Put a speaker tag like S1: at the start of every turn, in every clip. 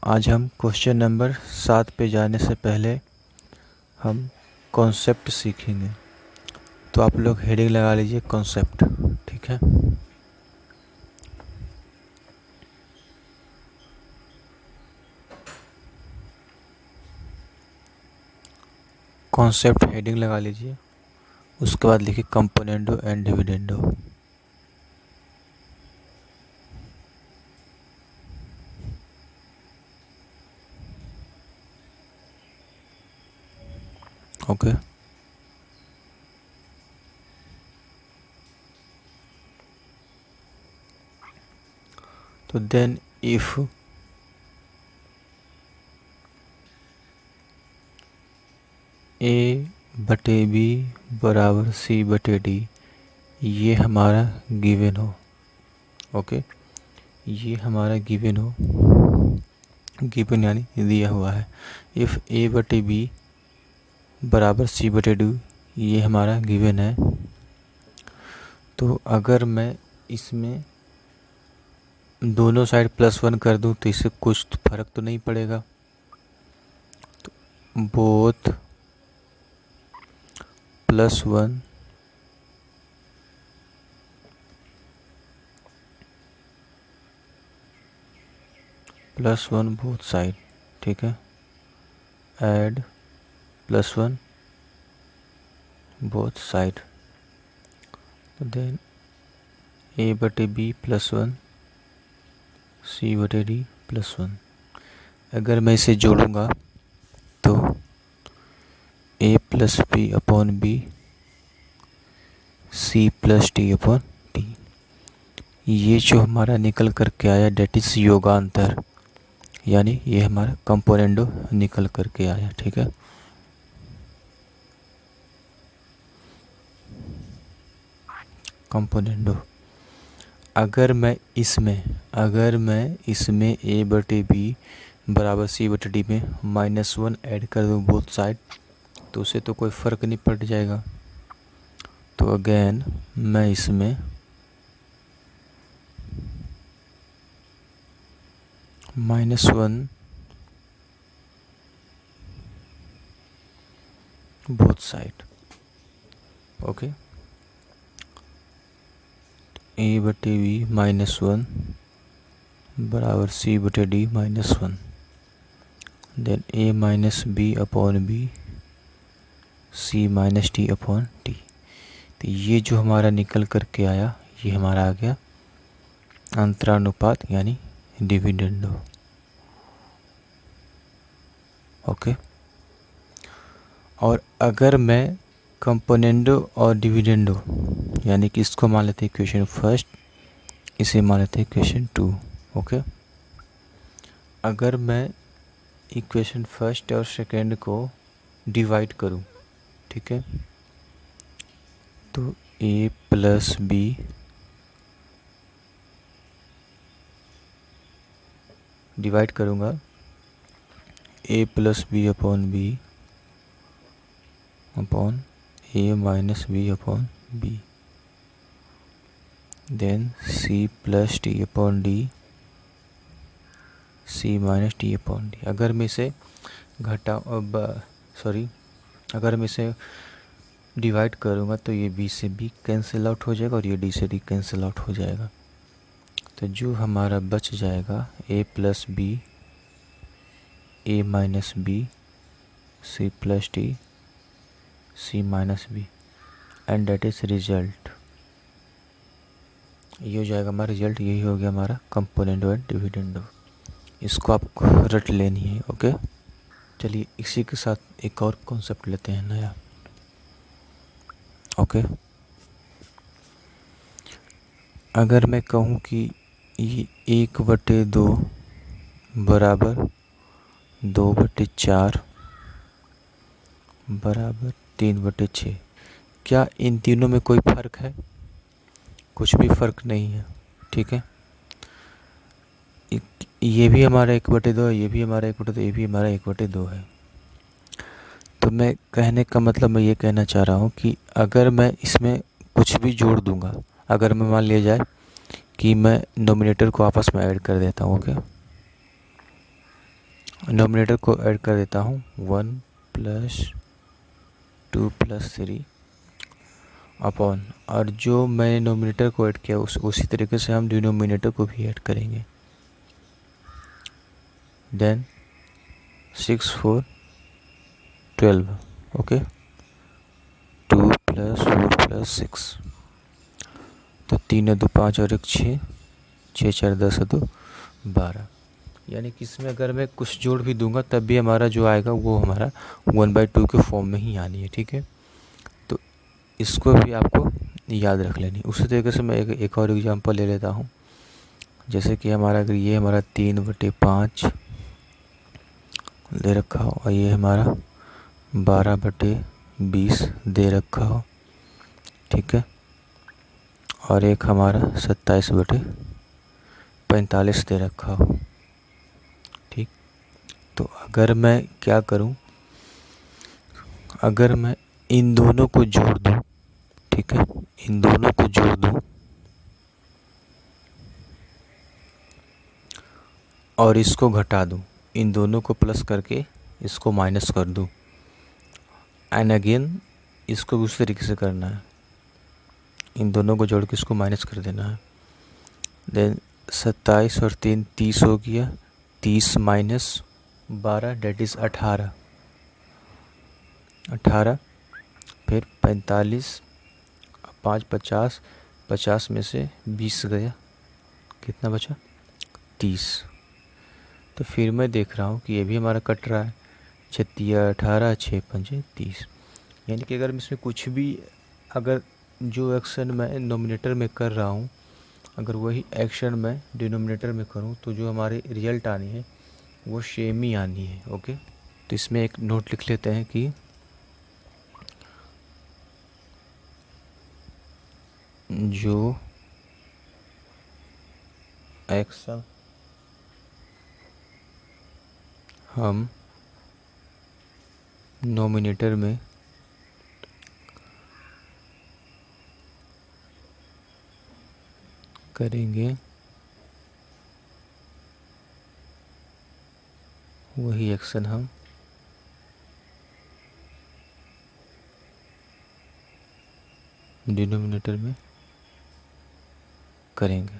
S1: आज हम question number 7 पे जाने से पहले हम कॉन्सेप्ट सीखेंगे। तो आप लोग हेडिंग लगा लीजिए कॉन्सेप्ट, ठीक है। कॉन्सेप्ट हेडिंग लगा लीजिए, उसके बाद लिखिए कंपोनेंडो एंड डिविडेंडो। ओके तो देन इफ ए बटे बी बराबर सी बटे डी, ये हमारा गिवन हो। ओके, ये हमारा गिवन हो, गिवन यानी दिया हुआ है। इफ़ ए बटे बी बराबर सी बटे डी, ये हमारा गिवन है। तो अगर मैं इसमें दोनों साइड +1 कर दूं तो इससे कुछ फर्क तो नहीं पड़ेगा। तो बोथ +1 +1 बोथ साइड, ठीक है। ऐड +1 बोथ साइड, तो देन ए बटे बी +1 सी बटे डी +1। अगर मैं इसे जोड़ूंगा तो A plus B upon B C plus D upon D, ये जो हमारा निकल करके आया डेट इज योगांतर, यानी ये हमारा कंपोनेंडो निकल करके आया, ठीक है। कंपोनेंडो। अगर मैं इसमें ए बटे बी बराबर सी बटे डी में -1 ऐड कर दूँ बोथ साइड, तो उसे तो कोई फ़र्क नहीं पड़ जाएगा। तो अगेन मैं इसमें -1 बोथ साइड, ओके। ए बटे बी -1 बराबर सी बटे D -1, then A minus B upon B C minus D upon D. तो ये जो हमारा निकल करके आया, ये हमारा आ गया अंतरानुपात यानी डिविडेंडो, ओके। और अगर मैं कंपोनेंडो और डिविडेंडो यानी कि इसको मान लेते हैं इक्वेशन फर्स्ट, इसे मान लेते हैं इक्वेशन 2, ओके। अगर मैं इक्वेशन फर्स्ट और सेकेंड को डिवाइड करूं, ठीक है, तो ए प्लस बी डिवाइड करूंगा A plus B upon B upon A minus B upon B, then C plus D upon D C minus D upon D. अगर मैं इसे अगर मैं इसे डिवाइड करूँगा तो ये बी से बी कैंसिल आउट हो जाएगा और ये डी से डी कैंसिल आउट हो जाएगा। तो जो हमारा बच जाएगा A plus B A minus B C plus D C minus B, and that is result. ये हो जाएगा हमारा रिजल्ट, यही हो गया हमारा कंपोनेंडो एंड डिविडेंडो। इसको आपको रट लेनी है, ओके। चलिए इसी के साथ एक और कॉन्सेप्ट लेते हैं नया, ओके। अगर मैं कहूँ कि ये 1/2 बराबर 2/4 बराबर 3/6, क्या इन तीनों में कोई फ़र्क है? कुछ भी फ़र्क नहीं है, ठीक है। ये भी हमारा 1/2 है, ये भी हमारा 1/2, ये भी हमारा 1/2 है। तो मैं कहने का मतलब मैं ये कहना चाह रहा हूँ कि अगर मैं इसमें कुछ भी जोड़ दूंगा, अगर मैं मान लिया जाए कि मैं नोमिनेटर को आपस में ऐड कर देता हूँ, ओके। नोमिनेटर को ऐड कर देता हूँ 1 + 2 + 3 अपॉन, और जो मैंने नोमिनेटर को ऐड किया उसी तरीके से हम डिनोमिनेटर को भी ऐड करेंगे। देन 6 4 12, ओके, 2 + 4 + 6, तो 3 2 5 और 1 6, 6 4 10 2 12। यानी कि इसमें अगर मैं कुछ जोड़ भी दूंगा तब भी हमारा जो आएगा वो हमारा 1/2 के फॉर्म में ही आनी है, ठीक है। तो इसको भी आपको याद रख लेनी। उसी तरीके से मैं एक और एग्जांपल ले लेता हूँ। जैसे कि हमारा अगर ये हमारा 3/5 दे रखा हो और ये हमारा 12/20 दे रखा हो, ठीक है, और एक हमारा 27/45 दे रखा हो, ठीक। तो अगर मैं क्या करूं, अगर मैं इन दोनों को जोड़ दूं, ठीक है, इन दोनों को जोड़ दूं और इसको घटा दूं, इन दोनों को प्लस करके इसको माइनस कर दूं, एंड अगेन इसको भी उस तरीके से करना है, इन दोनों को जोड़ के इसको माइनस कर देना है। देन 27 और 3 30 हो गया, 30 - 12 डेट इज़ 18, फिर 45, 5 50, 50 में से 20 गया, कितना बचा 30। तो फिर मैं देख रहा हूँ कि ये भी हमारा कट रहा है, 36 18, 6 5 30। यानी कि अगर मैं इसमें कुछ भी, अगर जो एक्शन मैं नोमिनेटर में कर रहा हूँ अगर वही एक्शन मैं डिनोमिनेटर में करूँ तो जो हमारी रिजल्ट आनी है वो सेम ही आनी है, ओके। तो इसमें एक नोट लिख लेते हैं कि जो एक्शन हम नोमिनेटर में करेंगे वही एक्शन हम डिनोमिनेटर में करेंगे,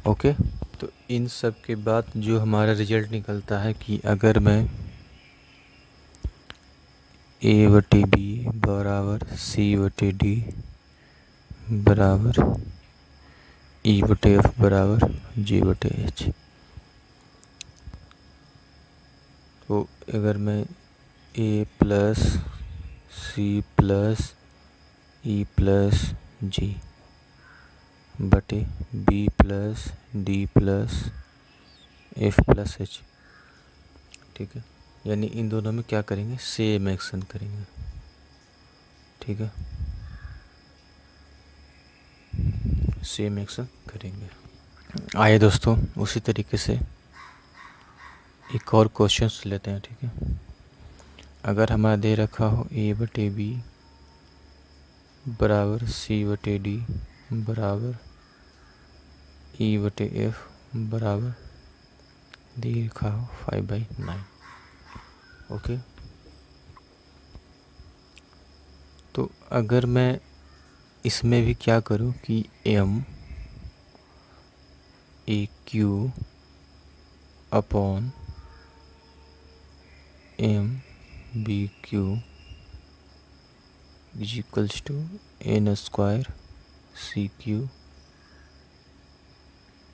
S1: ओके। तो इन सब के बाद जो हमारा रिजल्ट निकलता है कि अगर मैं A/B बराबर C/D बराबर E/F बराबर G/H, तो अगर मैं A + C + E + G बटे B + D + F + H, ठीक है, यानी इन दोनों में क्या करेंगे, सेम एक्शन करेंगे, ठीक है, सेम एक्शन करेंगे। आइए दोस्तों उसी तरीके से एक और क्वेश्चन लेते हैं, ठीक है। अगर हमारा दे रखा हो A/B बराबर C/D बराबर E/F बराबर दे रखा हो 5/9, ओके। तो अगर मैं इसमें भी क्या करूं कि M/AQ upon MBQ is equals to N² CQ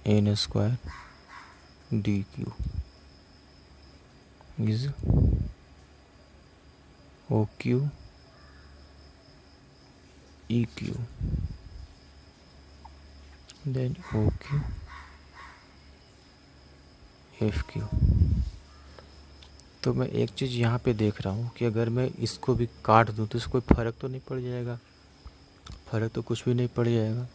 S1: N² DQ is OQ EQ then OQ FQ। तो मैं एक चीज़ यहाँ पे देख रहा हूँ कि अगर मैं इसको भी काट दूँ तो इसको कोई फ़र्क तो नहीं पड़ जाएगा, फ़र्क तो कुछ भी नहीं पड़ जाएगा।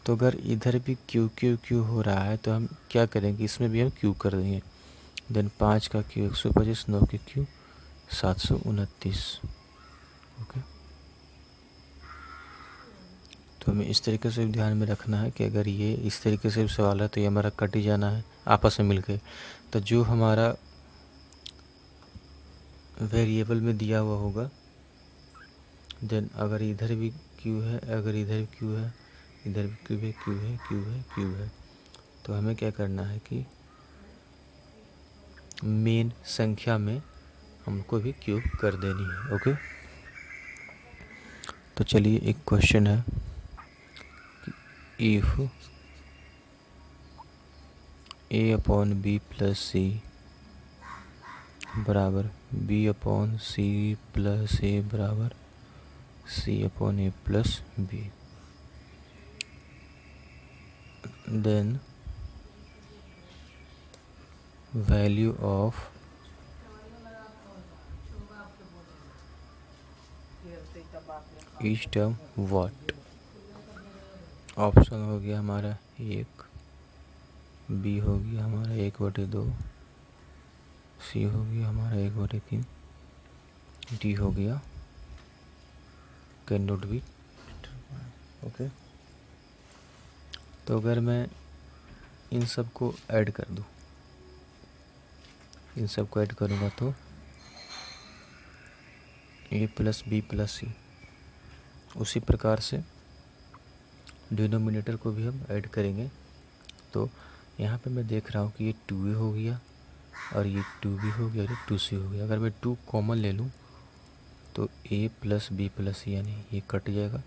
S1: तो अगर इधर भी Q हो रहा है तो हम क्या करेंगे, इसमें भी हम Q कर देंगे। देन 5 का Q 125, 9 के Q 729, ओके। तो हमें इस तरीके से ध्यान में रखना है कि अगर ये इस तरीके से सवाल है तो ये हमारा कट ही जाना है आपस में मिलके। तो जो हमारा वेरिएबल में दिया हुआ होगा। देन अगर इधर भी क्यू है, अगर इधर भी क्यू है, इधर भी क्यू है, क्यू है, क्यू है, क्यू है, तो हमें क्या करना है कि मेन संख्या में हमको भी क्यूब कर देनी है। ओके, तो चलिए एक क्वेश्चन है कि if a upon B plus C बराबर b upon C plus A बराबर c upon A plus B, then value of each term what. Option हो गया हमारा 1, बी हो गया हमारा 1/2, सी हो गया हमारा 1/3, डी हो गया कैन नॉट बी। ओके, तो अगर मैं इन सब को ऐड कर दूं, इन सब को ऐड करूँगा तो ए प्लस बी प्लस सी, उसी प्रकार से डिनोमिनेटर को भी हम ऐड करेंगे। तो यहाँ पे मैं देख रहा हूँ कि ये 2a हो गया और ये 2b हो गया और ये 2c हो गया। अगर मैं 2 कॉमन ले लूँ तो a प्लस बी प्लस सी यानी ये कट जाएगा,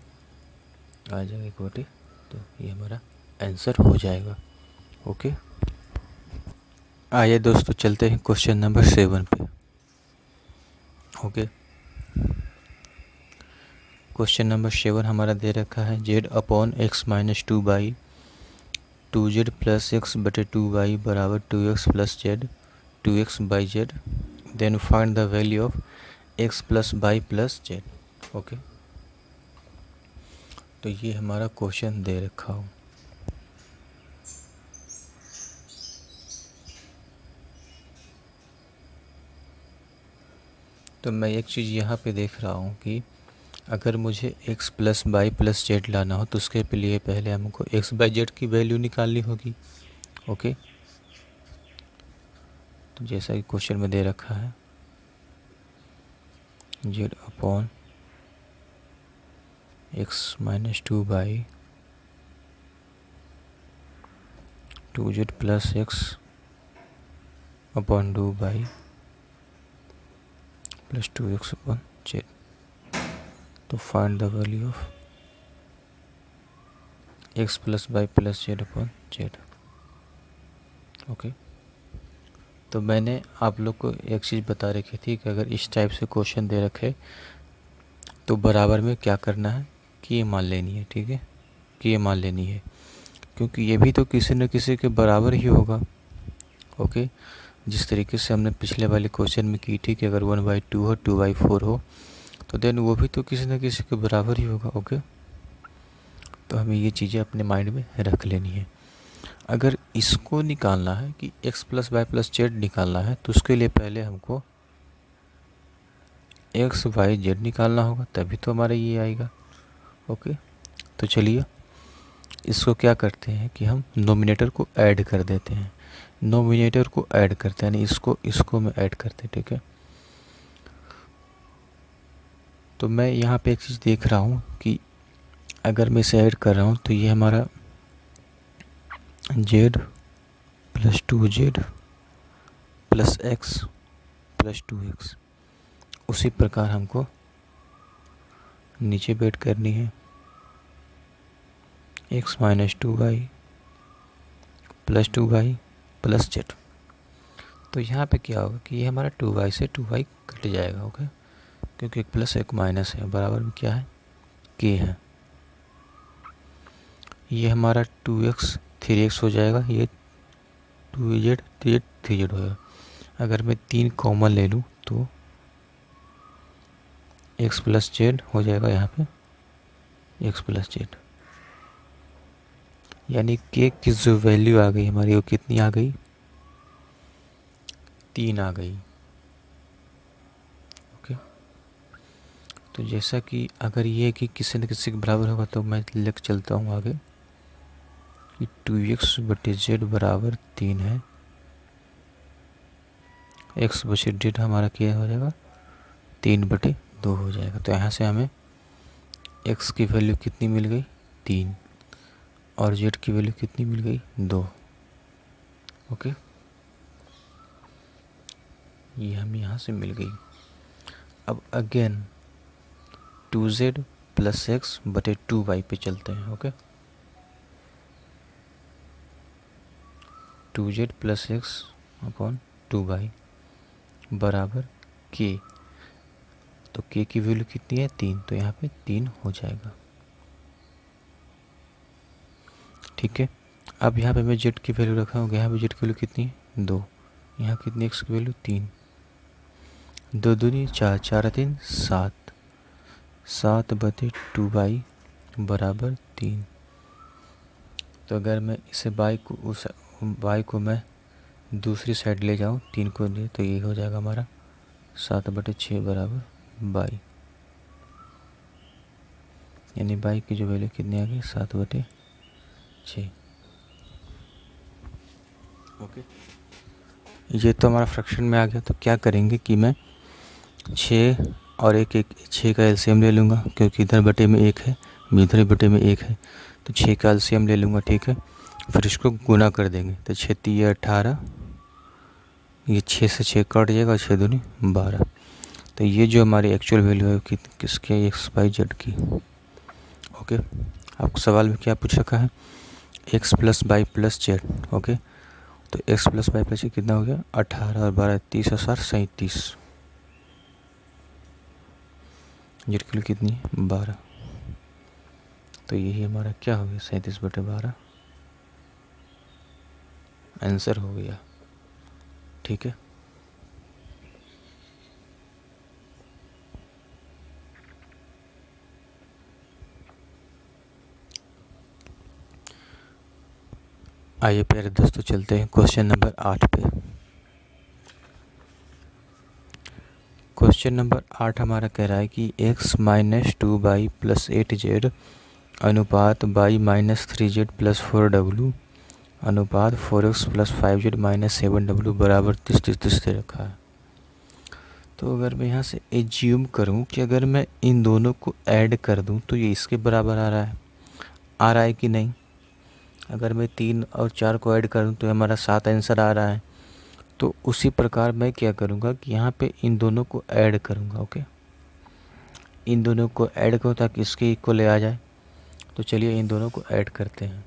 S1: आ जाएगा 1/, तो ये हमारा आंसर हो जाएगा। ओके, आइए दोस्तों चलते हैं क्वेश्चन नंबर 7 पे। ओके, क्वेश्चन नंबर 7 हमारा दे रखा है z upon x minus 2z plus x बटे 2y बराबर 2x plus z 2x by z, then find the value of x plus y plus z। Okay, तो ये हमारा क्वेश्चन दे रखा हो। तो मैं एक चीज़ यहाँ पे देख रहा हूँ कि अगर मुझे x plus y plus z लाना हो तो उसके लिए पहले हमको x बाई जेड की वैल्यू निकालनी होगी। ओके, तो जैसा कि क्वेश्चन में दे रखा है z upon x minus 2z plus x upon 2y plus 2x upon z, तो find the value of x plus y plus z upon z. Okay, तो मैंने आप लोग को एक चीज़ बता रखी थी कि अगर इस टाइप से क्वेश्चन दे रखे तो बराबर में क्या करना है कि ये मान लेनी है। ठीक है, कि ये मान लेनी है, क्योंकि ये भी तो किसी न किसी के बराबर ही होगा। ओके, जिस तरीके से हमने पिछले वाले क्वेश्चन में की थी कि अगर 1/2 हो 2/4 हो तो देन वो भी तो किसी न किसी के बराबर ही होगा। ओके, तो हमें ये चीज़ें अपने माइंड में रख लेनी है। अगर इसको निकालना है कि x plus y plus z निकालना है तो उसके लिए पहले हमको x वाई जेड निकालना होगा, तभी तो हमारा ये आएगा। ओके, तो चलिए इसको क्या करते हैं कि हम नोमिनेटर को ऐड कर देते हैं। नोमिनेटर को ऐड करते हैं यानी इसको में ऐड करते हैं। ठीक है, तो मैं यहाँ पे एक चीज़ देख रहा हूँ कि अगर मैं इसे ऐड कर रहा हूँ तो ये हमारा z plus 2z plus x plus 2x, उसी प्रकार हमको नीचे बेट करनी है x minus 2y plus 2y plus z। तो यहाँ पे क्या होगा कि ये हमारा 2y से 2y कट जाएगा। ओके, क्योंकि एक प्लस एक माइनस है, बराबर में क्या है k है। ये हमारा 2x 3x हो जाएगा, ये 2z 3z होगा। अगर मैं 3 कॉमन ले लूँ तो x प्लस जेड हो जाएगा, यहाँ पे x प्लस जेड, यानी k की जो वैल्यू आ गई हमारी वो कितनी आ गई, 3 आ गई। ओके, तो जैसा कि अगर ये कि किसी न किसी के बराबर होगा तो मैं लिख चलता हूँ आगे कि 2x बटे जेड बराबर 3 है, x बटे जेड हमारा क्या हो जाएगा 3/2 हो जाएगा। तो यहाँ से हमें x की वैल्यू कितनी मिल गई 3 और z की वैल्यू कितनी मिल गई 2। ओके, ये हमें यहाँ से मिल गई। अब अगेन 2z + x बटे 2y पे चलते हैं। Okay, 2z + x upon 2y बराबर k। तो k की वैल्यू कितनी है 3, तो यहाँ पे 3 हो जाएगा। ठीक है, अब यहाँ पे मैं z की वैल्यू रखा हूँ, यहाँ पे z की वैल्यू कितनी है 2, यहाँ कितनी x की वैल्यू 3, 2 दूनी 4, 4 3 7, 7 बटे 2y बराबर 3। तो अगर मैं इसे y को मैं दूसरी साइड ले जाऊँ 3 को लिए, तो ये हो जाएगा हमारा 7/6 बराबर y, यानी y की जो वैल्यू कितनी आ गई 7/6। ओके, ये तो हमारा फ्रैक्शन में आ गया। तो क्या करेंगे कि मैं 6 और 6 का एलसीएम ले लूँगा, क्योंकि इधर बटे में 1 है, इधर बटे में 1 है, तो 6 का एलसीएम ले लूँगा। ठीक है, फिर इसको गुना कर देंगे। तो 6 3 18, ये 6 से 6 कट जाएगा और 6 दूनी 12। तो ये जो हमारी एक्चुअल वैल्यू है किसके x/z की। ओके, आपको सवाल में क्या पूछ रखा है x + y + z। ओके, तो x + y + z कितना हो गया 18 और 12 30 और 7 37, z की कितनी है 12। तो यही हमारा क्या हो गया 37/12 आंसर हो गया। ठीक है, आइए प्यारे दोस्तों चलते हैं क्वेश्चन नंबर 8 पे। क्वेश्चन नंबर 8 हमारा कह रहा है कि x - 2y + 8z अनुपात y - 3z + 4w अनुपात 4x + 5z - 7w बराबर 30 दे रखा है। तो अगर मैं यहाँ से एज्यूम करूँ कि अगर मैं इन दोनों को ऐड कर दूँ तो ये इसके बराबर आ रहा है कि नहीं। अगर मैं 3 और 4 को ऐड कर दूँ तो हमारा 7 आंसर आ रहा है। तो उसी प्रकार मैं क्या करूँगा कि यहाँ पे इन दोनों को ऐड करूँगा। ओके, इन दोनों को ऐड करो ताकि इसके इक्वल आ जाए। तो चलिए इन दोनों को ऐड करते हैं।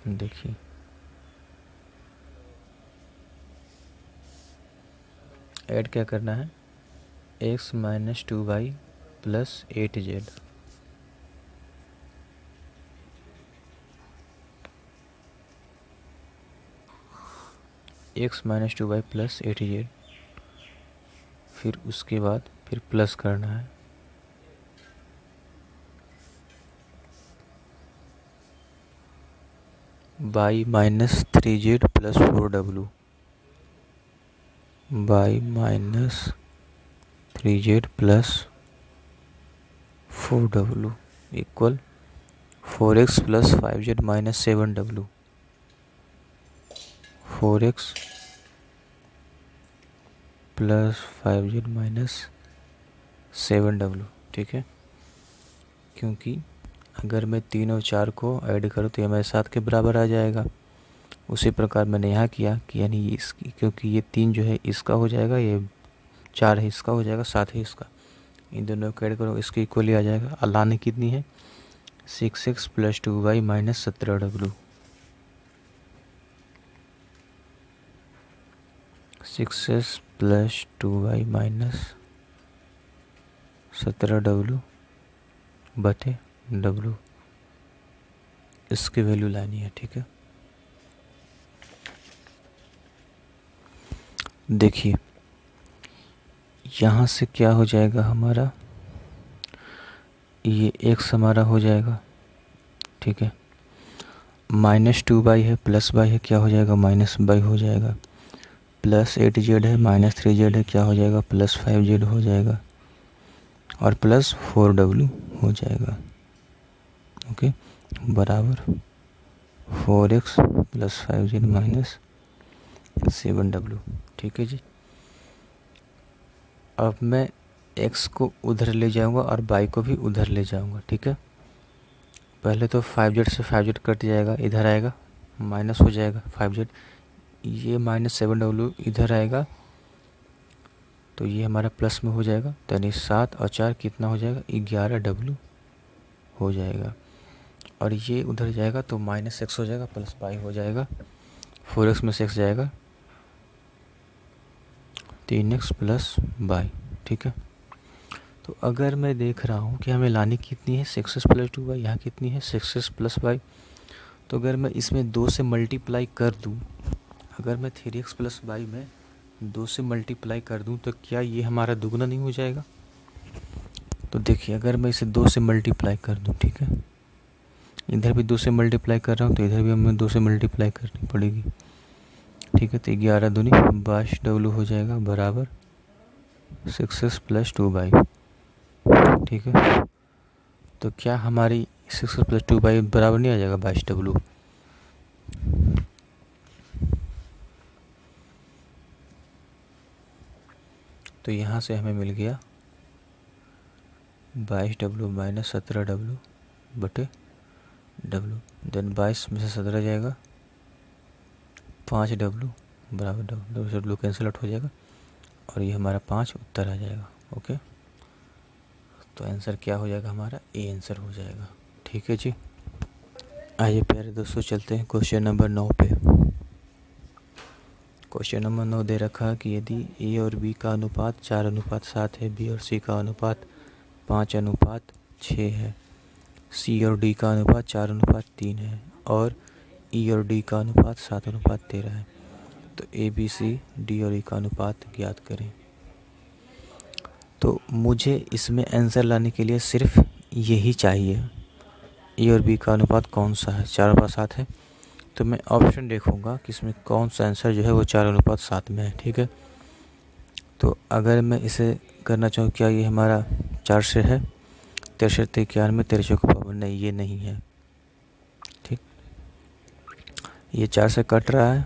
S1: देखिए ऐड क्या करना है x - 2y + 8z x - 2y + 8z, फिर उसके बाद फिर प्लस करना है y - 3z + 4w, y - 3z + 4w equal 4x + 5z - 7w, 4x + 5z - 7w। ठीक है, क्योंकि अगर मैं 3 और 4 को ऐड करूँ तो ये हमारे 7 के बराबर आ जाएगा। उसी प्रकार मैंने यहाँ किया कि यानी इसकी, क्योंकि ये 3 जो है इसका हो जाएगा, ये 4 है इसका हो जाएगा, 7 है इसका, इन दोनों को ऐड करो इसके इक्वल ही आ जाएगा। अलाने कितनी है 6x + 2y - 17w, 6x + 2y - 17w बटे w, इसकी वैल्यू लानी है। ठीक है, देखिए यहाँ से क्या हो जाएगा हमारा, ये x हमारा हो जाएगा। ठीक है, -2y है +y है, क्या हो जाएगा -y हो जाएगा, +8z है -3z है, क्या हो जाएगा +5z हो जाएगा, और +4w हो जाएगा। ओके, बराबर 4x + 5z - 7w। ठीक है जी, अब मैं x को उधर ले जाऊंगा और y को भी उधर ले जाऊंगा, ठीक है। पहले तो 5z से 5z कट जाएगा, इधर आएगा, माइनस हो जाएगा 5z, ये -7w इधर आएगा तो ये हमारा प्लस में हो जाएगा, तो यानी 7 और 4 कितना हो जाएगा, 11w हो जाएगा। और ये उधर जाएगा तो -x हो जाएगा प्लस y हो जाएगा, 4x में से x जाएगा, 3x प्लस y, ठीक है। तो अगर मैं देख रहा हूँ कि हमें लानी कितनी है 6x प्लस 2y, यहाँ कितनी है 6x प्लस y, तो अगर मैं इसमें 2 से मल्टीप्लाई कर दूँ, अगर मैं 3x प्लस y में 2 से मल्टीप्लाई कर दूँ तो क्या ये हमारा दुगना नहीं हो जाएगा। तो देखिए अगर मैं इसे 2 से मल्टीप्लाई कर दूँ, ठीक है, इधर भी 2 से मल्टीप्लाई कर रहा हूँ तो इधर भी हमें 2 से मल्टीप्लाई करनी पड़ेगी, ठीक है। तो 11 दूनी 22w हो जाएगा बराबर 6x प्लस 2y, ठीक है। तो क्या हमारी 6x प्लस 2y बराबर नहीं आ जाएगा 22w। तो यहाँ से हमें मिल गया 22w माइनस 17w बटे w, देन 22 में से 17 जाएगा, 5w बराबर w कैंसिल आउट हो जाएगा और ये हमारा 5 उत्तर आ जाएगा, ओके। तो आंसर क्या हो जाएगा हमारा, ए आंसर हो जाएगा, ठीक है जी। आइए प्यारे दोस्तों चलते हैं क्वेश्चन नंबर 9 पे। क्वेश्चन नंबर 9 दे रखा कि यदि ए और बी का अनुपात 4:7 है, बी और सी का अनुपात 5:6 है, सी और डी का अनुपात 4:3 है और ई और डी का अनुपात 7:13 है, तो ए बी सी डी और ई का अनुपात ज्ञात करें। तो मुझे इसमें आंसर लाने के लिए सिर्फ यही चाहिए, ए और बी का अनुपात कौन सा है, 4:7 है, तो मैं ऑप्शन देखूंगा कि इसमें कौन सा आंसर जो है वो 4:7 में है, ठीक है। तो अगर मैं इसे करना चाहूँ, क्या ये हमारा 4 से है, 63 91 13 को पावर, नहीं ये नहीं है, ठीक। ये 4 से कट रहा है,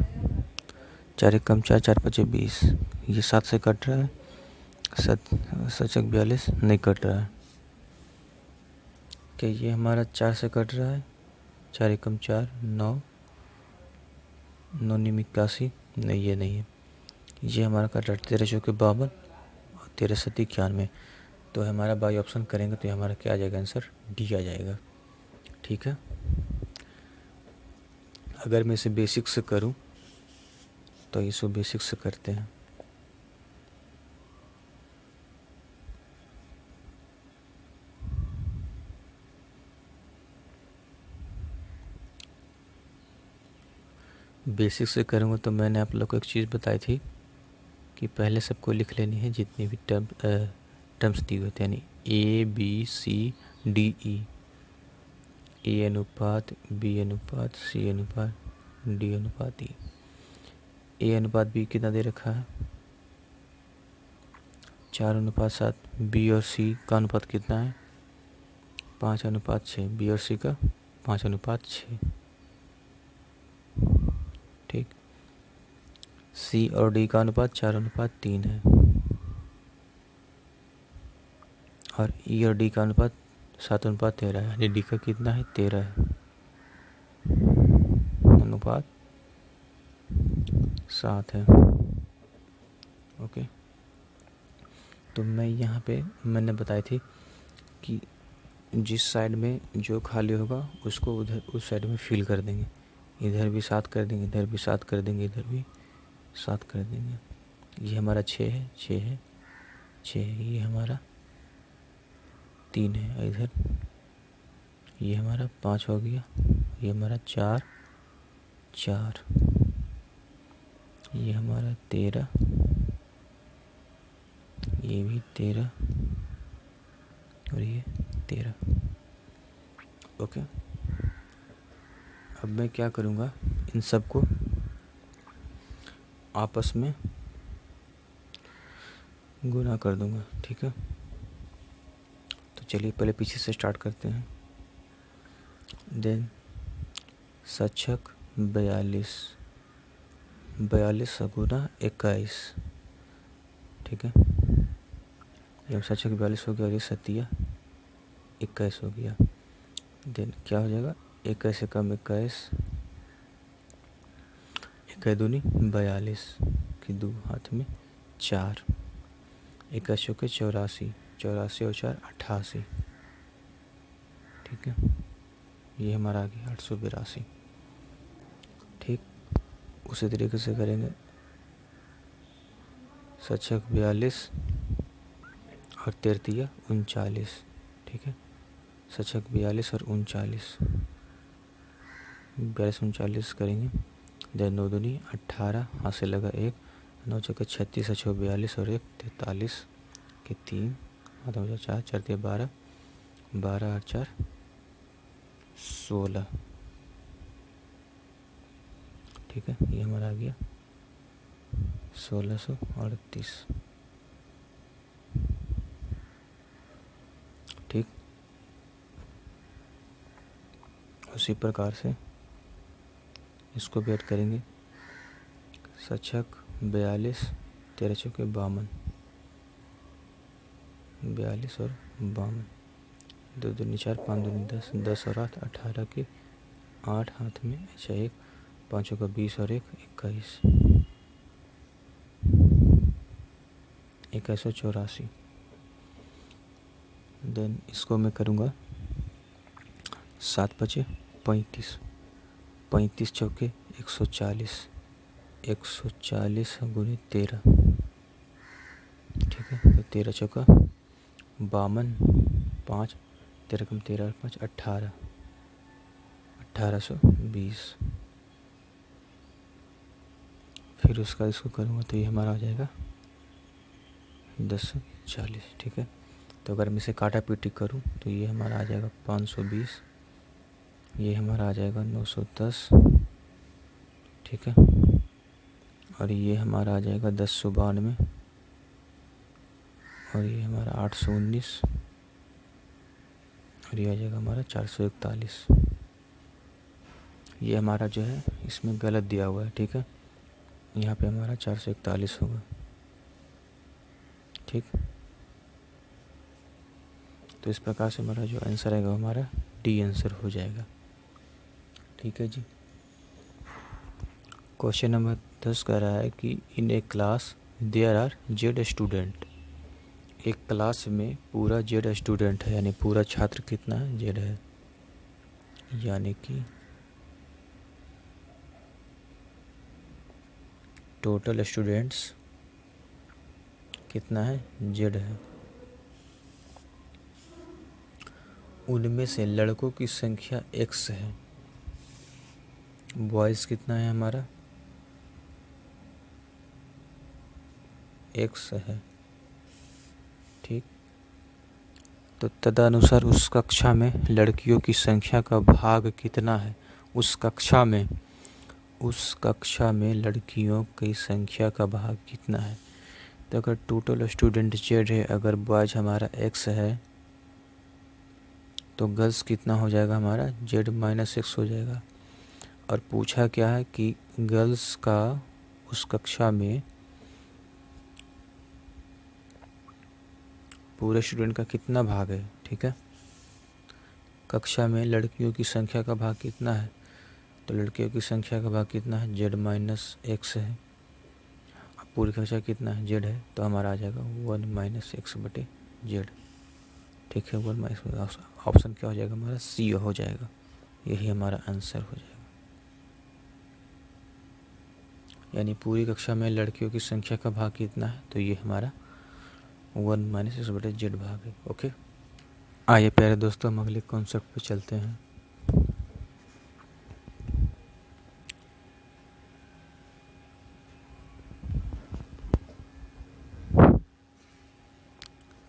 S1: 4 कम 4 4 5 20, ये 7 से कट रहा है, 7 42 नहीं कट रहा है, क्या ये हमारा 4 से कट रहा है, 4 कम 4 9 9 81, नहीं ये नहीं है, ये हमारा कट रहा है 13 चौके 52 और 13 7 91, तो हमारा बाई ऑप्शन करेंगे तो हमारा क्या आ जाएगा, आंसर डी आ जाएगा, ठीक है। अगर मैं इसे बेसिक से करूं तो इसे बेसिक से करते हैं। बेसिक से करूँगा तो मैंने आप लोग को एक चीज़ बताई थी कि पहले सबको लिख लेनी है जितनी भी टर्म्स दी हुई थे, यानी A B C D E, ए अनुपात बी अनुपात सी अनुपात डी अनुपात ई। ए अनुपात बी कितना दे रखा है, 4:7, बी और सी का अनुपात कितना है, 5:6, बी और सी का 5:6, ठीक। सी और डी का अनुपात 4:3 है और ई और डी का अनुपात 7:13 है, यानी डी का कितना है 13 है, अनुपात 7 है, ओके। तो मैं यहाँ पे मैंने बताई थी कि जिस साइड में जो खाली होगा उसको उधर उस साइड में फिल कर देंगे, इधर भी 7 कर देंगे, इधर भी 7 कर देंगे, इधर भी 7 कर देंगे। ये हमारा 6 है, 6 है, 6 है, ये हमारा 3 है, इधर ये हमारा 5 हो गया, ये हमारा 4 4, ये हमारा 13, ये भी 13 और ये 13, ओके। अब मैं क्या करूँगा, इन सबको आपस में गुना कर दूँगा, ठीक है। तो चलिए पहले पीछे से स्टार्ट करते हैं। देन 7 42, 42 गुना 21, ठीक है। ये 42 हो गया और ये 7 21 हो गया। देन क्या हो जाएगा, 21 से कम 21, 21 दूनी 42 की 2 हाथ में 4, 21 चौके 84, 84 और 4 88। ठीक है, ये हमारा आ गया 882। ठीक, उसी तरीके से करेंगे 7 42 और 13 39। ठीक है, 7 42 और 39, 42 39 करेंगे। देन 9 दूनी 18, हाथ से लगा 1, 9 चौके 36, 6 42 और 1 43 के 3, हाथ में 4, 4 12, 12 और 4 16। ठीक है, ये हमारा आ गया 1638। ठीक, उसी प्रकार से इसको भी ऐड करेंगे। 7 42, 13 चौके 52, 42 और 52, 2 दूनी 4, 5 दूनी 10, 10 और 8 18 के 8 हाथ में, अच्छा 1, 5 का 20 और 1 21, 2184। देन इसको मैं करूँगा 7 5 35, 35 चौके 140, 140 गुने 13। ठीक है, तो 13 चौका 52, 5 13 कम 13 और 5 18, 1820। फिर उसका इसको करूँगा तो ये हमारा आ जाएगा 1040। ठीक है, तो अगर मैं इसे काटा पीटी करूँ तो ये हमारा आ जाएगा 520, ये हमारा आ जाएगा 910। ठीक है, और ये हमारा आ जाएगा 1092, और ये हमारा 819, और ये आ जाएगा हमारा 441। ये हमारा जो है इसमें गलत दिया हुआ है। ठीक है, यहाँ पे हमारा 441 होगा। ठीक, तो इस प्रकार से हमारा जो आंसर आएगा हमारा डी आंसर हो जाएगा। ठीक है जी। क्वेश्चन नंबर 10 कह रहा है कि in a class there are Z student. एक क्लास में पूरा जेड स्टूडेंट है, यानी पूरा छात्र कितना है, जेड है, यानी कि टोटल स्टूडेंट्स कितना है, जेड है। उनमें से लड़कों की संख्या x है, बॉयज़ कितना है हमारा, x है। ठीक, तो तदनुसार उस कक्षा में लड़कियों की संख्या का भाग कितना है। उस कक्षा में लड़कियों की संख्या का भाग कितना है। तो अगर टोटल स्टूडेंट जेड है, अगर बॉयज हमारा x है, तो गर्ल्स कितना हो जाएगा हमारा, जेड -x हो जाएगा। और पूछा क्या है कि गर्ल्स का उस कक्षा में पूरे स्टूडेंट का कितना भाग है। ठीक है, कक्षा में लड़कियों की संख्या का भाग कितना है, तो लड़कियों की संख्या का भाग कितना है, जेड -x है। अब पूरी कक्षा कितना है, जेड है, तो हमारा आ जाएगा 1 - x बटे जेड। ठीक है, 1 - ऑप्शन क्या हो जाएगा हमारा, सी हो जाएगा। यही हमारा आंसर हो जाएगा, यानी पूरी कक्षा में लड़कियों की संख्या का भाग कितना है, तो ये हमारा 1 - x बटे जेड भाग है। ओके, आइए प्यारे दोस्तों हम अगले कॉन्सेप्ट पे चलते हैं।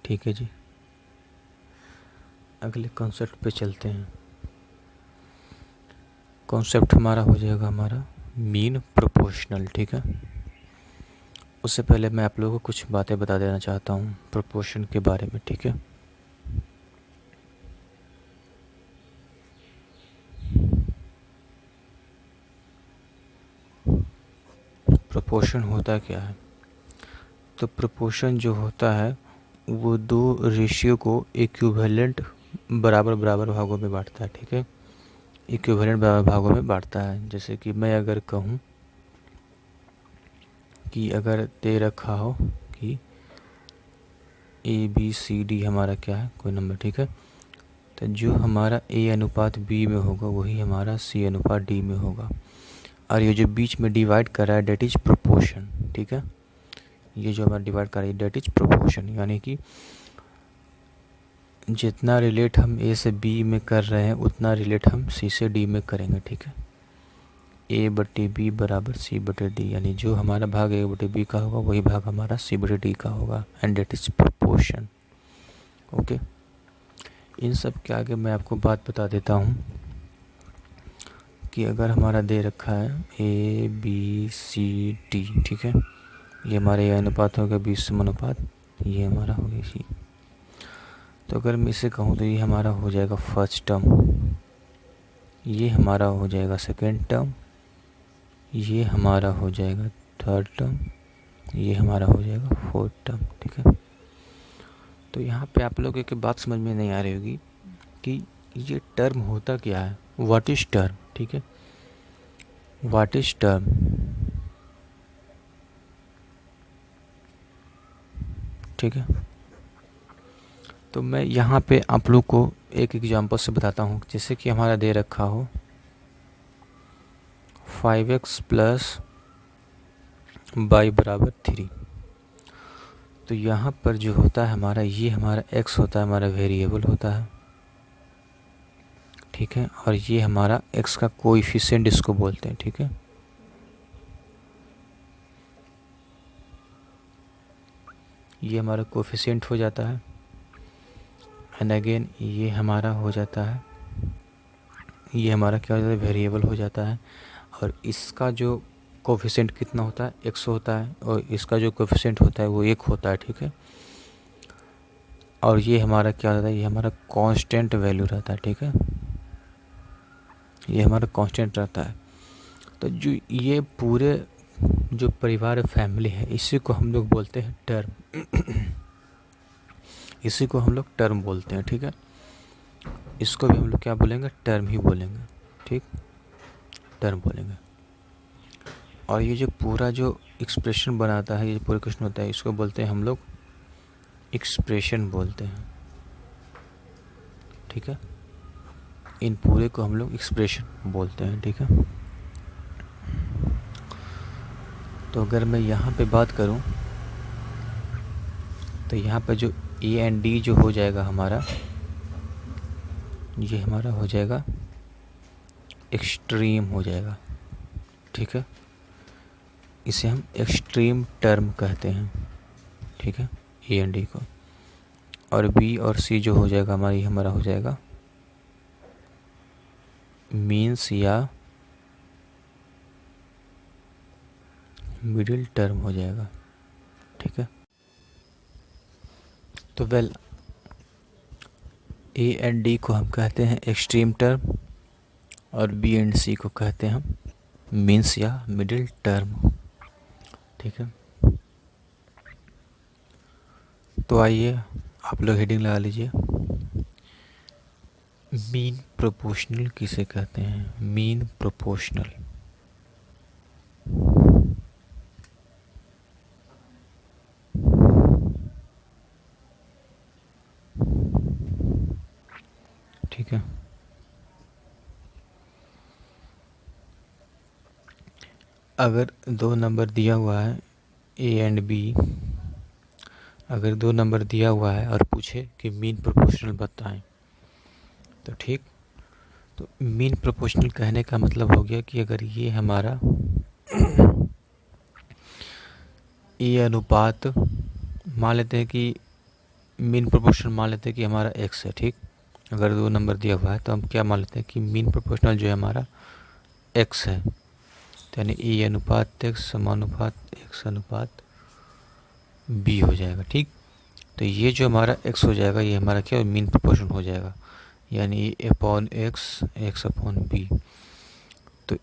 S1: ठीक है जी, अगले कॉन्सेप्ट पे चलते हैं। कॉन्सेप्ट हमारा हो जाएगा हमारा मीन प्रोपोर्शनल। ठीक है, उससे पहले मैं आप लोगों को कुछ बातें बता देना चाहता हूँ प्रोपोर्शन के बारे में। ठीक है, प्रोपोर्शन होता क्या है। तो प्रोपोर्शन जो होता है वो दो रेशियो को इक्विवेलेंट बराबर बराबर भागों में बांटता है, ठीक है, इक्विवेलेंट बराबर भागों में बांटता है। जैसे कि मैं अगर कहूँ कि अगर दे रखा हो कि ABCD हमारा क्या है, कोई नंबर, ठीक है, तो जो हमारा A अनुपात B में होगा वही हमारा C अनुपात D में होगा। और ये जो बीच में डिवाइड कर रहा है डेट इज प्रोपोर्शन, ठीक है, ये जो हमारा डिवाइड कर रहा है डेट इज प्रोपोर्शन, यानी कि जितना रिलेट हम A से B में कर रहे हैं उतना रिलेट हम C से D में करेंगे, ठीक है। A/B बराबर C/D, यानी जो हमारा भाग A/B का होगा वही भाग हमारा C/D का होगा, and that is proportion. Okay, इन सब के आगे मैं आपको बात बता देता हूँ कि अगर हमारा दे रखा है ABCD, ठीक है, ये हमारे A अनुपात हो गया, B समानुपात, ये हमारा हो गया C। तो अगर मैं इसे कहूँ तो ये हमारा हो जाएगा फर्स्ट टर्म, ये हमारा हो जाएगा सेकेंड टर्म, ये हमारा हो जाएगा थर्ड टर्म, ये हमारा हो जाएगा फोर्थ टर्म, ठीक है। तो यहाँ पे आप लोगों की बात समझ में नहीं आ रही होगी कि ये टर्म होता क्या है, व्हाट इज टर्म, ठीक है, व्हाट इज टर्म। ठीक है, तो मैं यहाँ पे आप लोग को एक एग्जांपल से बताता हूँ। जैसे कि हमारा दे रखा हो 5x प्लस y बराबर 3, तो यहाँ पर जो होता है हमारा, ये हमारा x होता है, हमारा वेरिएबल होता है, ठीक है, और ये हमारा x का कोएफिशिएंट इसको बोलते हैं, ठीक है। ये हमारा कोएफिशिएंट हो जाता है, एंड अगेन ये हमारा हो जाता है, ये हमारा क्या हो जाता है, वेरिएबल हो जाता है। और इसका जो कोएफिशिएंट कितना होता है, x होता है, और इसका जो कोएफिशिएंट होता है वो 1 होता है, ठीक है। और ये हमारा क्या होता है, ये हमारा कांस्टेंट वैल्यू रहता है, ठीक है, ये हमारा कांस्टेंट रहता है। तो जो ये पूरे जो परिवार फैमिली है इसी को हम लोग बोलते हैं टर्म इसी को हम लोग टर्म बोलते हैं, ठीक है। इसको भी हम लोग क्या बोलेंगे, टर्म ही बोलेंगे, ठीक, टर्म बोलेंगे। और ये जो पूरा जो एक्सप्रेशन बनाता है, ये पूरा क्वेश्चन होता है, इसको बोलते हैं हम लोग एक्सप्रेशन बोलते हैं, ठीक है। इन पूरे को हम लोग एक्सप्रेशन बोलते हैं, ठीक है। तो अगर मैं यहाँ पे बात करूँ तो यहाँ पे जो A एंड D जो हो जाएगा हमारा, ये हमारा हो जाएगा एक्सट्रीम हो जाएगा, ठीक है। इसे हम एक्सट्रीम टर्म कहते हैं, ठीक है, A एंड D को। और B और C जो हो जाएगा हमारा, ये हमारा हो जाएगा मीन्स या मिडिल टर्म हो जाएगा, ठीक है। तो वेल A एंड D को हम कहते हैं एक्सट्रीम टर्म, और B एंड C को कहते हैं हम मीन्स या मिडिल टर्म, ठीक है। तो आइए आप लोग हेडिंग लगा लीजिए, मीन प्रोपोर्शनल किसे कहते हैं, मीन प्रोपोर्शनल। ठीक है, अगर दो नंबर दिया हुआ है A एंड B, अगर दो नंबर दिया हुआ है और पूछे कि मीन प्रोपोर्शनल बताएं, तो ठीक, तो मीन प्रोपोर्शनल कहने का मतलब हो गया कि अगर ये हमारा A अनुपात मान लेते हैं कि मीन प्रोपोर्शनल मान लेते हैं कि हमारा x है, ठीक। अगर दो नंबर दिया हुआ है तो हम क्या मान लेते हैं कि मीन प्रोपोर्शनल जो है हमारा x है, तो यानी A अनुपात x समानुपात x अनुपात b हो जाएगा, ठीक। तो ये जो हमारा x हो जाएगा ये हमारा क्या मीन प्रोपोर्शन हो जाएगा, यानी a upon x, x upon b। तो a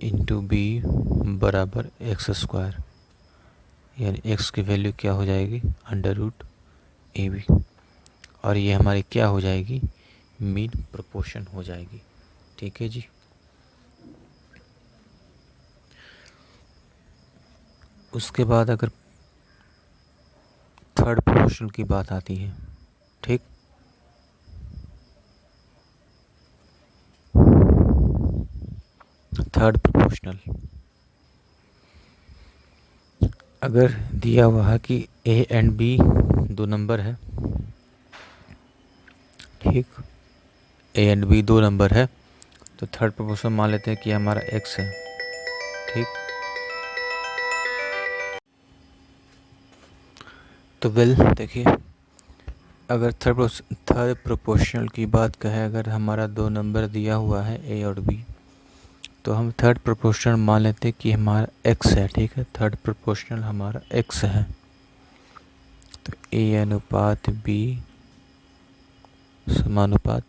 S1: इंटू बी बराबर x स्क्वायर, यानी x की वैल्यू क्या हो जाएगी, अंडर रूट ए बी, और ये हमारी क्या हो जाएगी, मीन प्रोपोर्शन हो जाएगी। ठीक है जी। उसके बाद अगर थर्ड प्रोपोर्शनल की बात आती है, ठीक, थर्ड प्रोपोर्शनल अगर दिया हुआ है कि ए एंड बी दो नंबर है, ठीक, ए एंड बी दो नंबर है, तो थर्ड प्रोपोर्शनल मान लेते हैं कि हमारा एक्स है। ठीक, तो वेल देखिए, अगर थर्ड प्रोपोर्शनल की बात कहें, अगर हमारा दो नंबर दिया हुआ है ए और बी, तो हम थर्ड प्रोपोर्शनल मान लेते हैं कि हमारा एक्स है। ठीक है, थर्ड प्रोपोर्शनल हमारा एक्स है, तो ए अनुपात बी समानुपात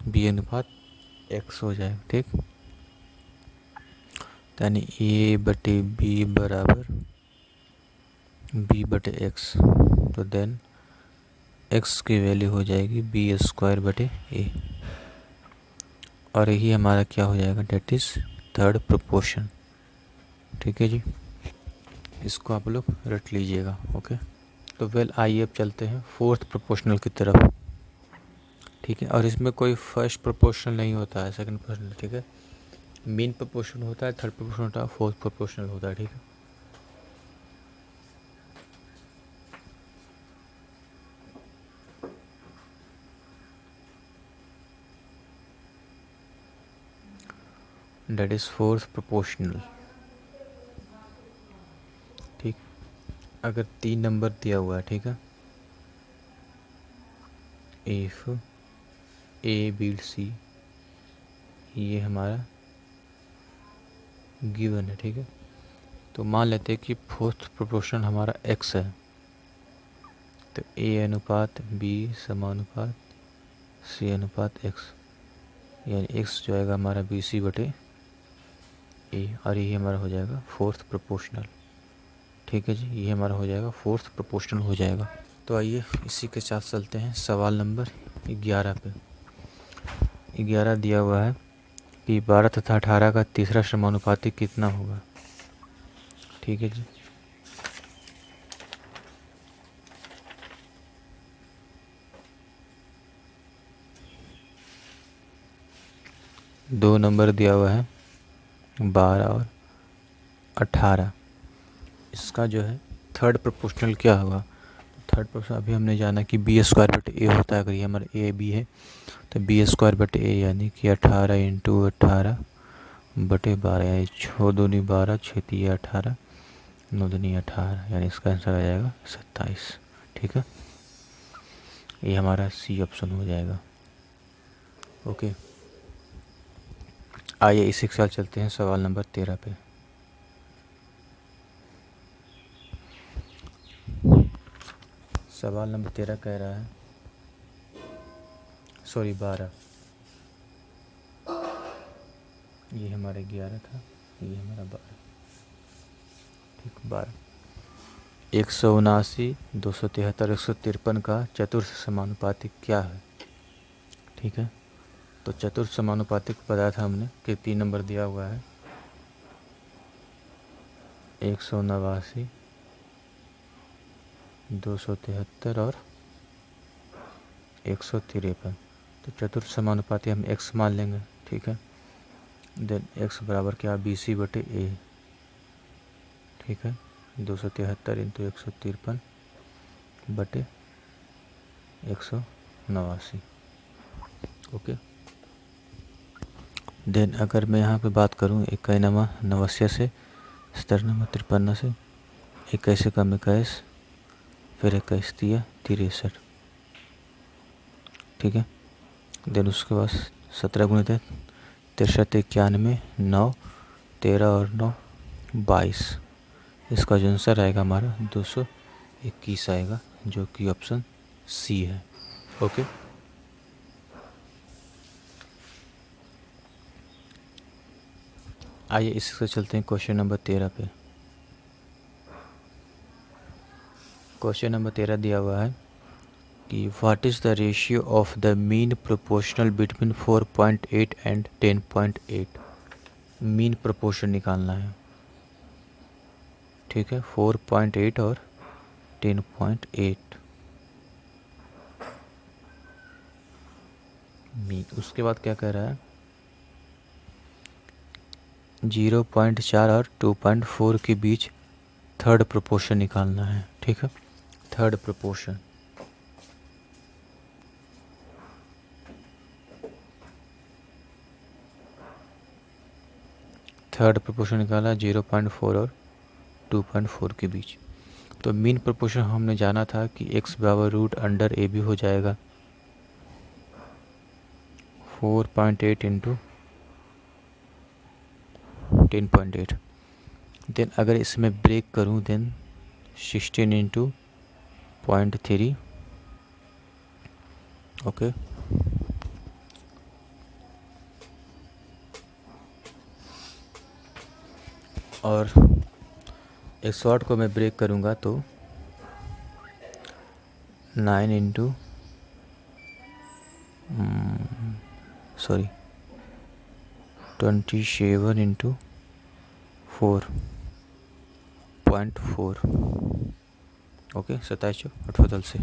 S1: बी अनुपात एक्स हो जाएगा। ठीक, यानी ए बटे बी बराबर बी बटे एक्स, तो देन एक्स की वैल्यू हो जाएगी बी स्क्वायर बटे ए, और यही हमारा क्या हो जाएगा, डेट इज थर्ड प्रोपोर्शन। ठीक है जी, इसको आप लोग रट लीजिएगा। ओके, तो वेल आइए अब चलते हैं फोर्थ प्रोपोर्शनल की तरफ। ठीक है, और इसमें कोई फर्स्ट प्रोपोर्शनल नहीं होता है, सेकंड प्रोपोर्शनल। ठीक है, मेन प्रोपोर्शनल होता है, थर्ड प्रोपोर्शनल होता है, फोर्थ प्रोपोर्शनल होता है। ठीक है, डेट इज फोर्थ प्रोपोर्शनल। ठीक, अगर 3 नंबर दिया हुआ है, ठीक है, इफ ए बी सी, ये हमारा गिवन है। ठीक है, तो मान लेते हैं कि फोर्थ प्रोपोर्शनल हमारा एक्स है, तो ए अनुपात बी समानुपात सी अनुपात एक्स, यानी एक्स जो आएगा हमारा बी सी बटे ए, और ये हमारा हो जाएगा फोर्थ प्रोपोर्शनल। ठीक है जी, ये हमारा हो जाएगा फोर्थ प्रोपोर्शनल हो जाएगा। तो आइए इसी के साथ चलते हैं सवाल नंबर 11 पे। 11 दिया हुआ है कि 12 तथा 18 का तीसरा समानुपाती कितना होगा। ठीक है जी, दो नंबर दिया हुआ है 12 और 18, इसका जो है थर्ड प्रोपोर्शनल क्या होगा। थर्ड प्रोपोर्शनल अभी हमने जाना कि बी स्क्वायर बटे ए होता है। अगर ये हमारा ए बी है तो बी स्क्वायर बटे ए, यानी कि 18 इंटू 18 बटे 12, यानी 6 दूनी 12, 6 तिया 18, 9 दूनी 18, यानी इसका आंसर आ जाएगा 27। ठीक है, ये हमारा सी ऑप्शन हो जाएगा। ओके, आइए इसी के साथ चलते हैं सवाल नंबर 13 पे। सवाल नंबर 13 कह रहा है, सॉरी 12, ये हमारा 11 था, ये हमारा 12। ठीक, 12, 179, 273, 153 का चतुर्थ समानुपातिक क्या है। ठीक है, तो चतुर्थ समानुपातिक बताया था हमने कि 3 नंबर दिया हुआ है, 189, 273 और 153। तो चतुर्थ समानुपाती हम x मान लेंगे। ठीक है, देन x बराबर क्या, बी सी बटे ए। ठीक है, 273 इंटू 153 बटे 189। ओके, देन अगर मैं यहाँ पे बात करूँ 91 नवस्य से, 97 53 से, 21 कम 21, फिर 21 तिया 63। ठीक है, देन उसके बाद 17 गुणित 63 91, 9 13 और 9 22, इसका जो आंसर आएगा हमारा 221 आएगा, जो कि ऑप्शन सी है। ओके, आइए इससे चलते हैं क्वेश्चन नंबर 13 पे। क्वेश्चन नंबर 13 दिया हुआ है कि what is the ratio of the mean proportional between 4.8 and 10.8। Mean proportion निकालना है, ठीक है, 4.8 और 10.8 मीन। उसके बाद क्या कह रहा है, 0.4 और 2.4 के बीच थर्ड प्रोपोर्शन निकालना है, ठीक है। थर्ड प्रोपोर्शन, थर्ड प्रोपोर्शन निकाला 0.4 और 2.4 के बीच। तो मीन प्रोपोर्शन हमने जाना था कि x बराबर रूट अंडर ए बी हो जाएगा 4.8 इंटू 10.8। देन अगर इसमें ब्रेक करूं देन 16 इंटू 0.3, ओके। और 108 को मैं ब्रेक करूंगा तो 9 इंटू 27 इंटू 4.4, ओके। 27 अठोतल से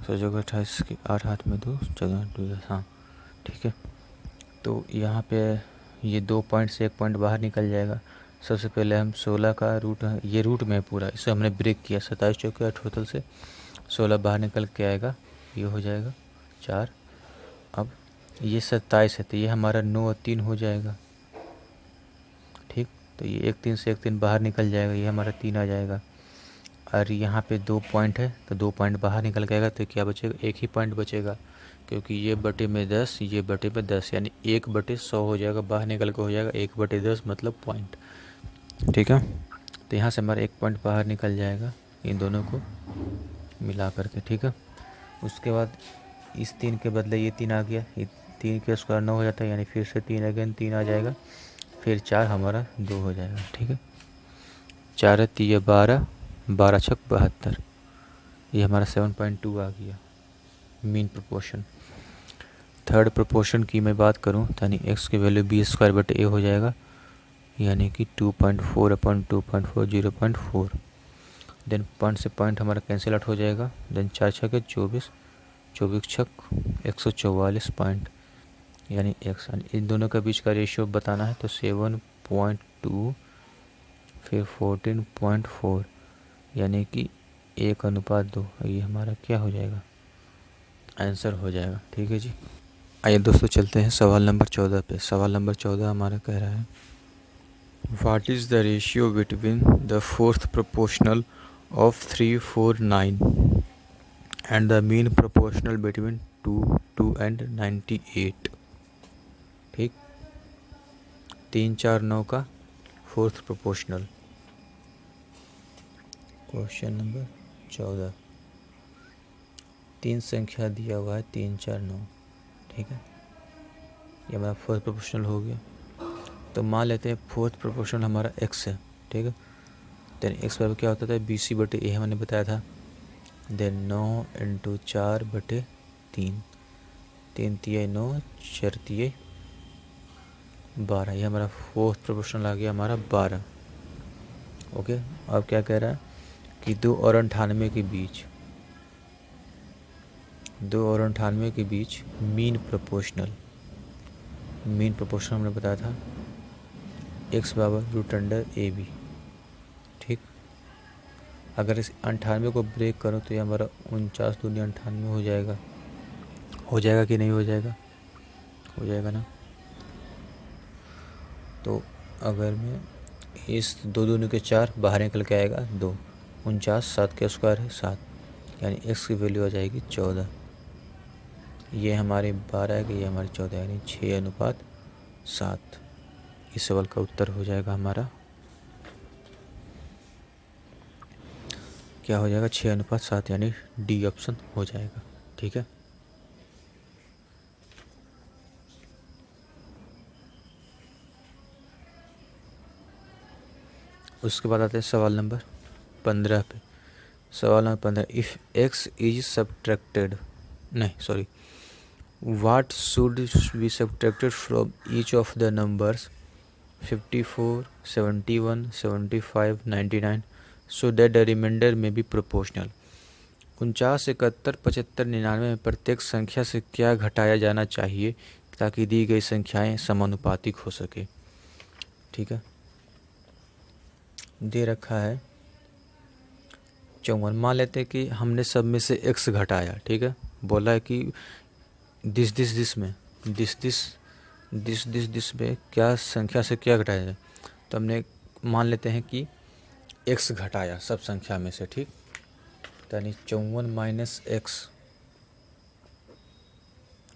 S1: 28 के 8 हाथ में 2 14 2, हाँ ठीक है। तो यहाँ पे ये 2 पॉइंट से 1 पॉइंट बाहर निकल जाएगा। सबसे पहले हम 16 का रूट, ये रूट में पूरा इसे हमने ब्रेक किया, 27 चौके अठोतल से 16 बाहर निकल के आएगा, ये हो जाएगा 4। अब ये 27 है तो ये हमारा 9 और 3 हो जाएगा, ठीक। तो ये 1 3 से 1 3 बाहर निकल जाएगा, ये हमारा 3 आ जाएगा। और यहाँ पे 2 पॉइंट है तो 2 पॉइंट बाहर निकल के आएगा, तो क्या बचेगा, एक ही पॉइंट बचेगा, क्योंकि ये बटे में 10, ये बटे में 10, यानी 1/100 हो जाएगा, बाहर निकल के हो जाएगा 1/10 मतलब पॉइंट, ठीक है। तो यहाँ से हमारा 1 पॉइंट बाहर निकल जाएगा इन दोनों को मिला करके, ठीक है। उसके बाद इस 3 के बदले ये 3 आ गया, ये 3 के स्क्वायर 9 हो जाता है, यानी फिर से 3 अगेन 3 आ जाएगा, फिर 4 हमारा 2 हो जाएगा, ठीक है। 4 3 12, 12 6 72, ये हमारा 7.2 आ गया मीन प्रोपोर्शन। थर्ड प्रोपोर्शन की मैं बात करूं तो यानी x की वैल्यू b² a हो जाएगा, यानी कि 2.4 अपॉन 2.4 0.4। देन पॉइंट से पॉइंट हमारा कैंसिल आउट हो जाएगा। देन 4 6 24, 24 6 144 पॉइंट, यानी x, इन दोनों के बीच का रेशियो बताना है तो 7.2 फिर 14.4, यानी कि 1:2। ये हमारा क्या हो जाएगा, आंसर हो जाएगा, ठीक है जी। आइए दोस्तों चलते हैं सवाल नंबर 14 पे। सवाल नंबर 14 हमारा कह रहा है, what is the ratio between the fourth proportional of 3 4 9 and the mean proportional between 2 2 and 98, ठीक। 3 4 9 का फोर्थ प्रोपोर्शनल। क्वेश्चन नंबर 14, 3 संख्या दिया हुआ है 3 4 9, ठीक है। ये हमारा फोर्थ प्रोपोर्शनल हो गया। तो मान लेते हैं फोर्थ प्रोपोर्शनल हमारा x है, ठीक है। देन x बराबर क्या होता था, BC/A हमने बताया था। देन 9 इंटू 4/3, 3 तिया 9, 4 तिया 12, ये हमारा फोर्थ प्रोपोर्शनल आ गया हमारा 12, ओके। अब क्या कह रहा है कि 2 और 98 के बीच, 2 और 98 के बीच मीन प्रोपोर्शनल, मीन प्रोपोर्शनल हमने बताया था x बराबर √a/b, ठीक। अगर इस 98 को ब्रेक करो तो ये हमारा 49 दूनी 98 हो जाएगा, हो जाएगा कि नहीं हो जाएगा, हो जाएगा ना। तो अगर मैं इस 2 दूनी के 4 बाहर निकल के आएगा 2, 49 7 के स्क्वायर है 7, यानी x की वैल्यू आ जाएगी 14। ये हमारे 12 है कि ये हमारी 14, यानी 6:7। इस सवाल का उत्तर हो जाएगा हमारा क्या हो जाएगा, 6:7, यानी डी ऑप्शन हो जाएगा, ठीक है। उसके बाद आते हैं सवाल नंबर 15 पे। सवाल number 15, if x is subtracted, नहीं sorry, what should be subtracted from each of the numbers 54, 71, 75, 99 so that the remainder may be proportional। 49, 71, 75, 99 में प्रत्येक संख्या से क्या घटाया जाना चाहिए ताकि दी गई संख्याएं समानुपातिक हो सके। ठीक है, दे रखा है 54। मान लेते हैं कि हमने सब में से x घटाया। ठीक है, बोला है कि दिस में दिस में क्या संख्या से क्या घटाया जाए, तो हमने मान लेते हैं कि x घटाया सब संख्या में से। ठीक, यानी 54 माइनस एक्स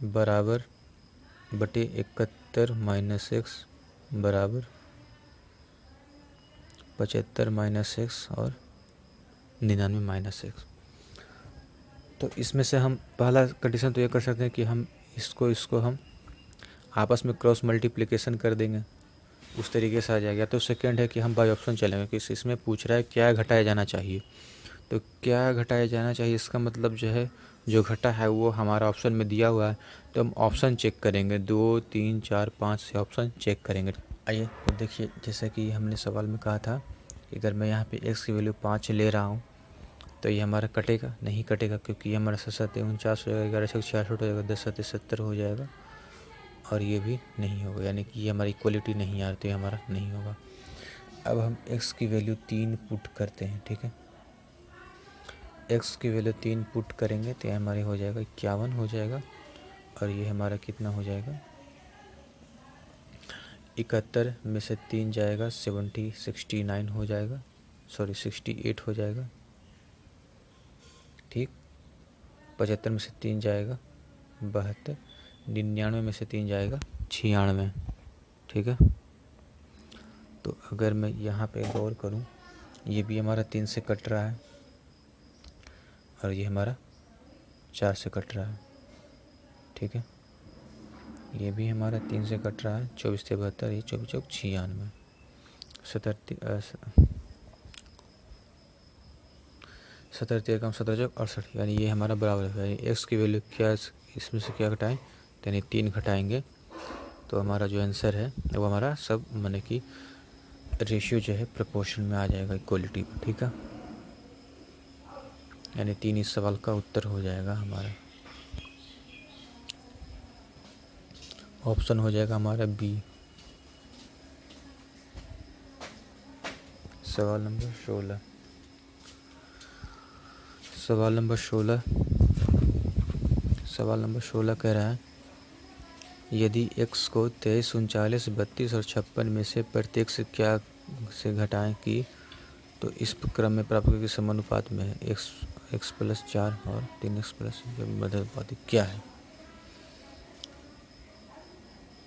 S1: बराबर बटे 71 माइनस एक्स बराबर 75 माइनस एक्स और 99 माइनस एक्स। तो इसमें से हम पहला कंडीशन तो ये कर सकते हैं कि हम इसको हम आपस में क्रॉस मल्टीप्लिकेशन कर देंगे, उस तरीके से आ जाएगा। तो सेकंड है कि हम बाय ऑप्शन चलेंगे कि इसमें पूछ रहा है क्या घटाया जाना चाहिए। तो क्या घटाया जाना चाहिए, इसका मतलब जो है जो घटा है वो हमारा ऑप्शन में दिया हुआ है, तो हम ऑप्शन चेक करेंगे, 2, 3, 4, 5 से ऑप्शन चेक करेंगे। आइए तो देखिए, जैसा कि हमने सवाल में कहा था कि अगर मैं यहाँ पे x की वैल्यू 5 ले रहा हूँ तो ये हमारा कटेगा, नहीं कटेगा, क्योंकि ये हमारा 7 49 हो जाएगा, 11 66 हो जाएगा, 10 70 हो जाएगा, और ये भी नहीं होगा, यानी कि ये हमारी इक्वलिटी नहीं आ रही, तो ये हमारा नहीं होगा। अब हम x की वैल्यू 3 पुट करते हैं। ठीक है, x की वैल्यू 3 पुट करेंगे तो ये हमारे हो जाएगा 51 हो जाएगा, और ये हमारा कितना हो जाएगा, 71 में से 3 जाएगा 69 हो जाएगा, सॉरी 68 हो जाएगा। ठीक, 75 में से 3 जाएगा 72, 99 में से 3 जाएगा 96। ठीक है, तो अगर मैं यहाँ पे गौर करूँ, ये भी हमारा 3 से कट रहा है और ये हमारा 4 से कट रहा है। ठीक है, ये भी हमारा 3 से कट रहा है, 24 से 72, ये 24 चौक 96, 70 कम 17 चौक 68, यानी ये हमारा बराबर है। यानी एक्स की वैल्यू क्या, इसमें से क्या घटाएं, यानी 3 घटाएंगे तो हमारा जो आंसर है वो हमारा सब माने कि रेशियो जो है प्रोपोर्शन में आ जाएगा, इक्वलिटी में। ठीक है, यानी 3 इस सवाल का उत्तर हो जाएगा हमारा। ऑप्शन हो जाएगा हमारा बी। सवाल नंबर 16, सवाल नंबर 16 कह रहा है, यदि x को 23, 39, 32 और 56 में से प्रत्येक से क्या से घटाएं कि तो इस क्रम में प्राप्त के समानुपात में है, x प्लस 4 और 3x प्लस समानुपाती क्या है।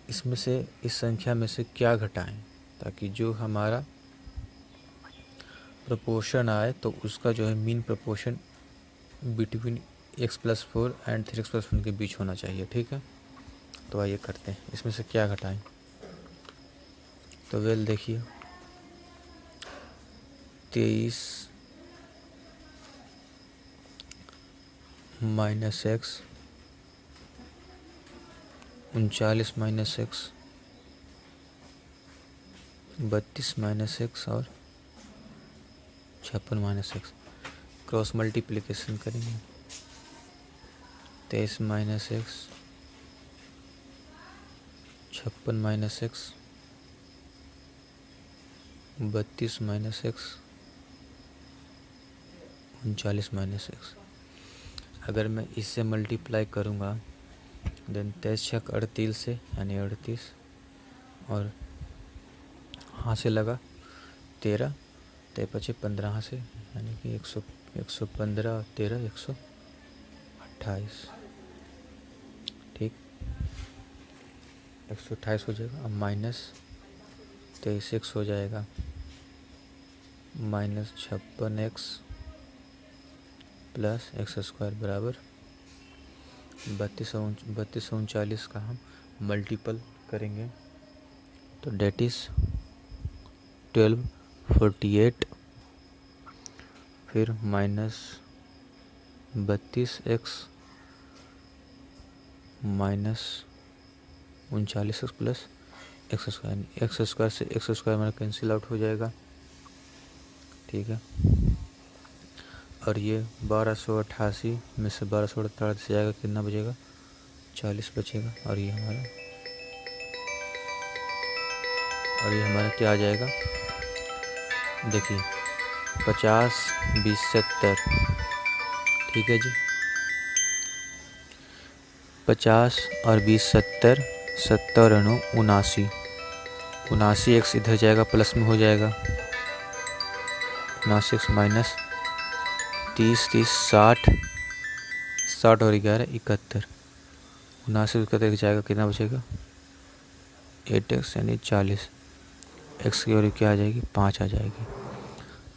S1: इसमें से इस संख्या में से क्या घटाएं ताकि जो हमारा प्रोपोर्शन आए, तो उसका जो है mean proportion between x plus 4 and 3x plus 1 के बीच होना चाहिए। ठीक है, तो आइए करते हैं, इसमें से क्या घटाएं। तो वेल देखिए, 23 minus x, 39 minus x, 32 minus x और 56 माइनस एक्स, क्रॉस मल्टीप्लिकेशन करेंगे। 23 minus x, 56 minus x, 32 minus x, 39 minus x. अगर मैं इससे मल्टीप्लाई करूँगा देन 23 छक 38 से, यानी 38, और हाँ से लगा 13, 5 15 से, यानी कि 115 और 13 128। ठीक, 128 हो जाएगा। अब माइनस 23 एक्स हो जाएगा, minus 56x plus x square बराबर 32 39 का हम मल्टीपल करेंगे तो डेट इज़ 1248, फिर -32x -39x plus x square, x square से एक्स स्क्वायर हमारा कैंसिल आउट हो जाएगा, ठीक है। और ये 1288 में से 1248 जाएगा, कितना बचेगा, 40 बचेगा। और ये हमारा क्या आ जाएगा, देखिए 50 20 70, ठीक है जी। 50 और 20 70, 70 और 9 79, 79x इधर जाएगा प्लस में हो जाएगा, 79x माइनस 30 30 60, 60 और 11 71, 79 71 जाएगा, कितना बचेगा 8x यानी 40, x की वैल्यू क्या आ जाएगी 5 आ जाएगी।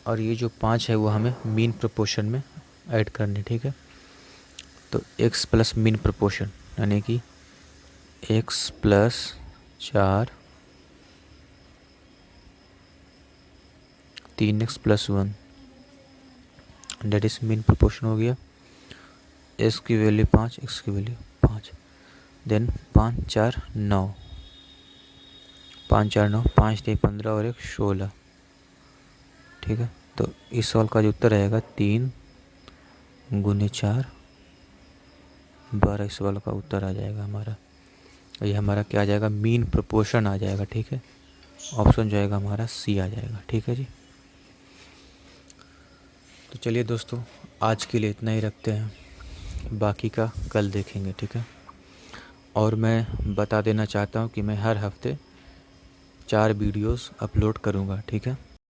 S1: और ये जो 5 है वो हमें मीन प्रोपोर्शन में ऐड करनी, ठीक है। तो x प्लस मीन प्रोपोर्शन यानी कि x plus 4 3x plus 1 that is mean proportion हो गया। x की वैल्यू 5, x की वैल्यू 5, देन 5 4 9, 5 4 9, 5 3 15 और 1 16, ठीक है। तो इस सवाल का जो उत्तर आएगा 3 गुने 4 12, इस सवाल का उत्तर आ जाएगा हमारा। ये हमारा क्या आ जाएगा, मीन प्रोपोर्शन आ जाएगा, ठीक है। ऑप्शन जो आएगा हमारा सी आ जाएगा, ठीक है जी। तो चलिए दोस्तों, आज के लिए इतना ही रखते हैं, बाकी का कल देखेंगे, ठीक है। और मैं बता देना चाहता हूँ कि मैं हर हफ्ते 4 वीडियोस अपलोड करूँगा, ठीक है।